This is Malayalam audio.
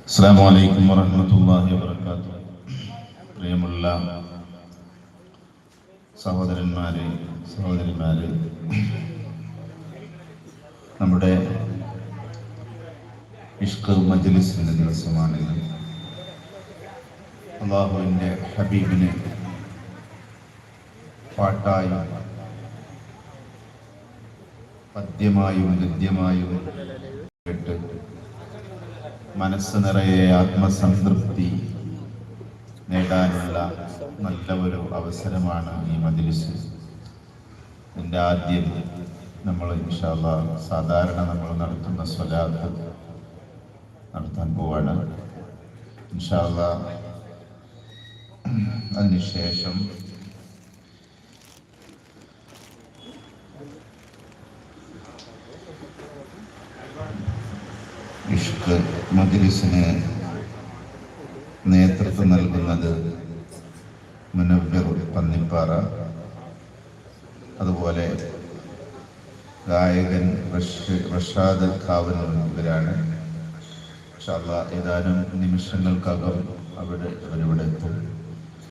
അസ്സലാമു അലൈക്കും വറഹ്മത്തുള്ളാഹി വബറകാതുഹു. പ്രിയമുള്ള സഹോദരന്മാരെ, സഹോദരിമാരെ, നമ്മുടെ ഇഷ്ഖ് മജ്ലിസിന്റെ ദിവസമാണിത്. അല്ലാഹുവിൻ്റെ ഹബീബിനെ പാട്ടായും പദ്യമായും ഗദ്യമായും കേട്ട് മനസ്സ് നിറയെ ആത്മസംതൃപ്തി നേടാനുള്ള നല്ല ഒരു അവസരമാണ് ഈ മജ്ലിസ്. ഇതിൻ്റെ ആദ്യം നമ്മൾ ഇൻഷാ അല്ലാഹ് സാധാരണ നമ്മൾ നടത്തുന്ന സ്വലാത്ത് നടത്താൻ പോവാണ് ഇൻഷാ അല്ലാഹ്. അതിനുശേഷം ഇഷ്ഖ് മജ്ലിസിന് നേതൃത്വം നൽകുന്നത് മുനവ്വിർ പന്നിപ്പാറ, അതുപോലെ ഗായകൻ റഷാദ് കാവനൂർ ഇവരാണ്. ഇൻഷാ അല്ലാഹ് ഏതാനും നിമിഷങ്ങൾക്കകം അവരിവിടെ എത്തും.